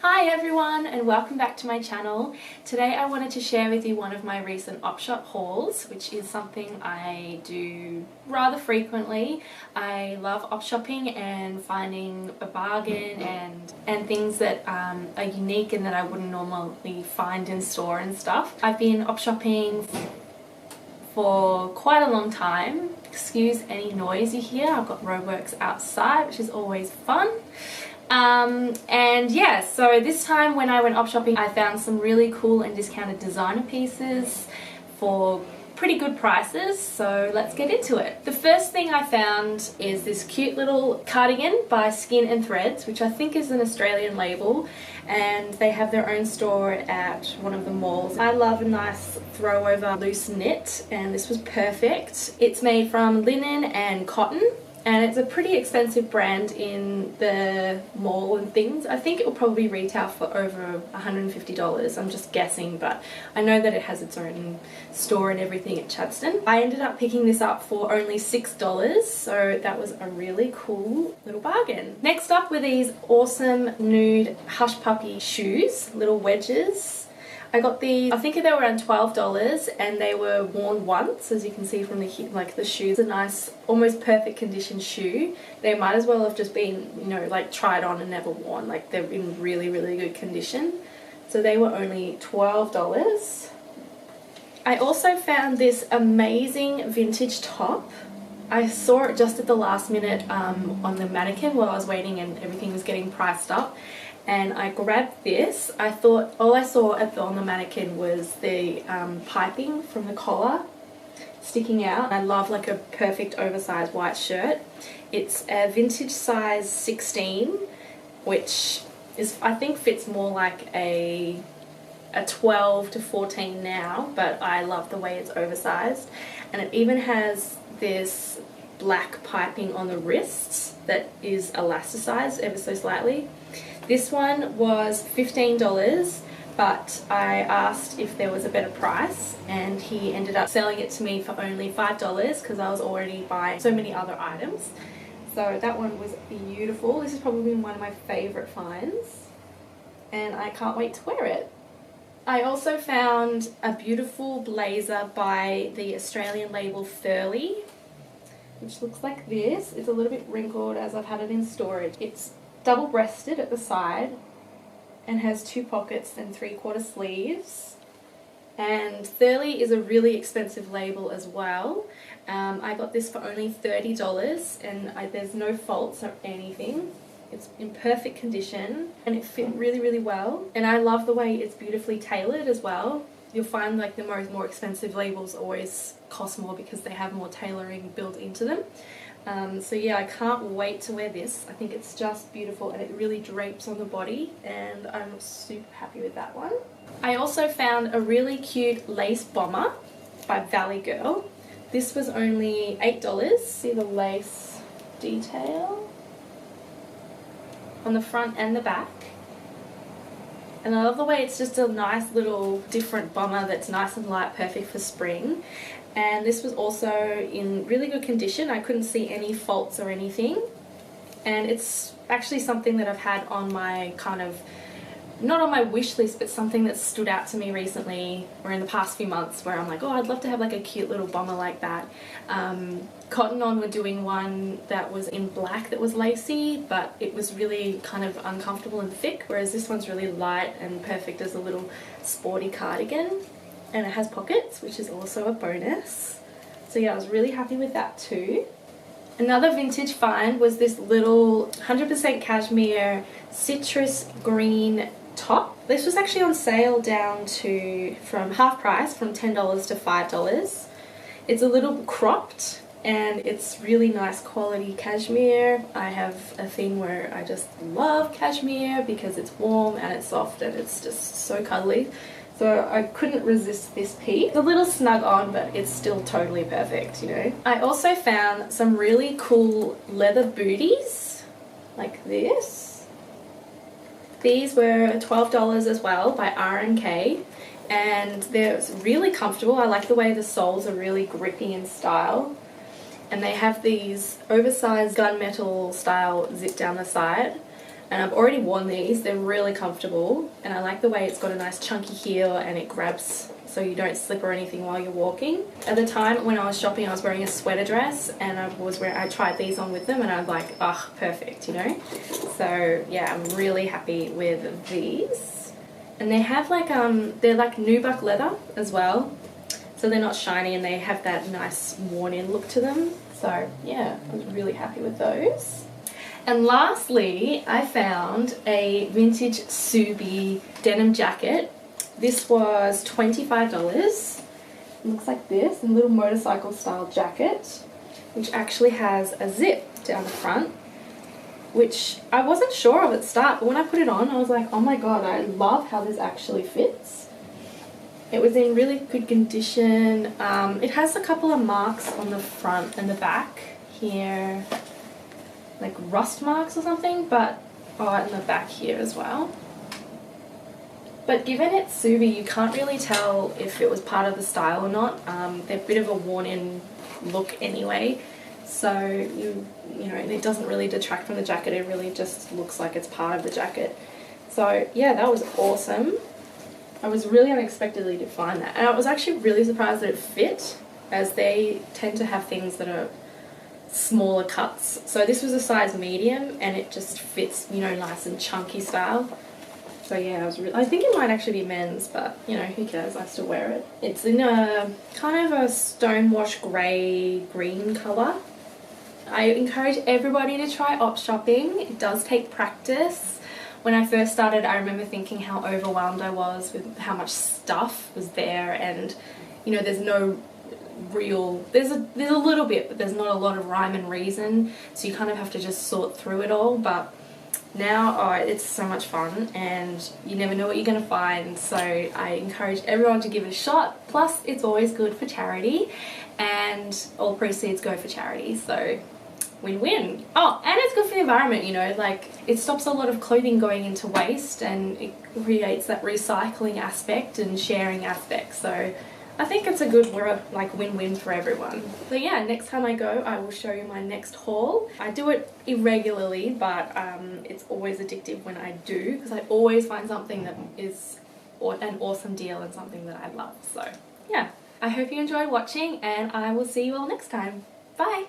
Hi everyone and welcome back to my channel. Today I wanted to share with you one of my recent op shop hauls, which is something I do rather frequently. I love op shopping and finding a bargain and things that are unique and that I wouldn't normally find in store and stuff. I've been op shopping for quite a long time. Excuse any noise you hear. I've got roadworks outside, which is always fun. And yeah, so this time when I went op shopping, I found some really cool and discounted designer pieces for pretty good prices, so let's get into it. The first thing I found is this cute little cardigan by Skin and Threads, which I think is an Australian label, and they have their own store at one of the malls. I love a nice throwover loose knit, and this was perfect. It's made from linen and cotton, and it's a pretty expensive brand in the mall and things. I think it will probably retail for over $150. I'm just guessing, but I know that it has its own store and everything at Chadstone. I ended up picking this up for only $6, so that was a really cool little bargain. Next up were these awesome nude Hush Puppy shoes, little wedges. I got these, I think they were around $12, and they were worn once, as you can see from the shoes. A nice, almost perfect condition shoe. They might as well have just been, you know, like tried on and never worn. Like they're in really, really good condition. So they were only $12. I also found this amazing vintage top. I saw it just at the last minute on the mannequin while I was waiting and everything was getting priced up. And I grabbed this. I thought all I saw on the mannequin was the piping from the collar sticking out. I love like a perfect oversized white shirt. It's a vintage size 16, which is, I think, fits more like a 12 to 14 now, but I love the way it's oversized. And it even has this black piping on the wrists that is elasticized ever so slightly. This one was $15, but I asked if there was a better price, and he ended up selling it to me for only $5 because I was already buying so many other items. So that one was beautiful. This has probably been one of my favorite finds, and I can't wait to wear it. I also found a beautiful blazer by the Australian label Thrift, which looks like this. It's a little bit wrinkled as I've had it in storage. It's double-breasted at the side and has 2 pockets and 3/4 sleeves. And Thrift is a really expensive label as well. I got this for only $30, and there's no faults or anything. It's in perfect condition and it fit really, really well. And I love the way it's beautifully tailored as well. You'll find like the more expensive labels always cost more because they have more tailoring built into them. So yeah, I can't wait to wear this. I think it's just beautiful and it really drapes on the body, and I'm super happy with that one. I also found a really cute lace bomber by Valley Girl. This was only $8. See the lace detail on the front and the back. And I love the way it's just a nice little different bomber that's nice and light, perfect for spring. And this was also in really good condition. I couldn't see any faults or anything. And it's actually something that I've had on my kind of, not on my wish list, but something that stood out to me recently or in the past few months where I'm like, oh, I'd love to have like a cute little bomber like that. Cotton On were doing one that was in black that was lacy, but it was really kind of uncomfortable and thick, whereas this one's really light and perfect as a little sporty cardigan. And it has pockets, which is also a bonus. So yeah, I was really happy with that too. Another vintage find was this little 100% cashmere citrus green top. This was actually on sale down to, from half price, from $10 to $5. It's a little cropped and it's really nice quality cashmere. I have a thing where I just love cashmere because it's warm and it's soft and it's just so cuddly. So I couldn't resist this piece. It's a little snug on, but it's still totally perfect, you know. I also found some really cool leather booties, like this. These were $12 as well by R&K, and they're really comfortable. I like the way the soles are really grippy in style. And they have these oversized gunmetal style zip down the side. and I've already worn these. They're really comfortable, and I like the way it's got a nice chunky heel and it grabs so you don't slip or anything while you're walking. At the time when I was shopping, I was wearing a sweater dress, and I tried these on with them, and I'm like, oh, perfect, you know. So yeah, I'm really happy with these. And they have like they're like nubuck leather as well, so they're not shiny, and they have that nice worn-in look to them. So yeah, I was really happy with those. And lastly, I found a vintage Subi denim jacket. This was $25. It looks like this, a little motorcycle style jacket, which actually has a zip down the front, which I wasn't sure of at the start, but when I put it on, I was like, oh my god, I love how this actually fits. It was in really good condition. It has a couple of marks on the front and the back here, like rust marks or something, but in the back here as well. But given it's Subi, you can't really tell if it was part of the style or not. They're a bit of a worn-in look anyway, so you know, it doesn't really detract from the jacket. It really just looks like it's part of the jacket. So yeah, that was awesome. I was really unexpectedly to find that, and I was actually really surprised that it fit, as they tend to have things that are smaller cuts. So this was a size medium, and it just fits, you know, nice and chunky style. So yeah, I think it might actually be men's, but you know, who cares, I still wear it. It's in a kind of a stonewash grey green colour. I encourage everybody to try op shopping. It does take practice. When I first started, I remember thinking how overwhelmed I was with how much stuff was there, and you know, there's no real, there's a little bit, but there's not a lot of rhyme and reason, so you kind of have to just sort through it all. But now, it's so much fun, and you never know what you're going to find, so I encourage everyone to give it a shot. Plus, it's always good for charity, and all proceeds go for charity, so win-win. Oh, and it's good for the environment, you know, like it stops a lot of clothing going into waste, and it creates that recycling aspect and sharing aspect, so I think it's a good like win-win for everyone. So yeah, next time I go, I will show you my next haul. I do it irregularly, but it's always addictive when I do, because I always find something that is an awesome deal and something that I love. So yeah, I hope you enjoyed watching, and I will see you all next time. Bye!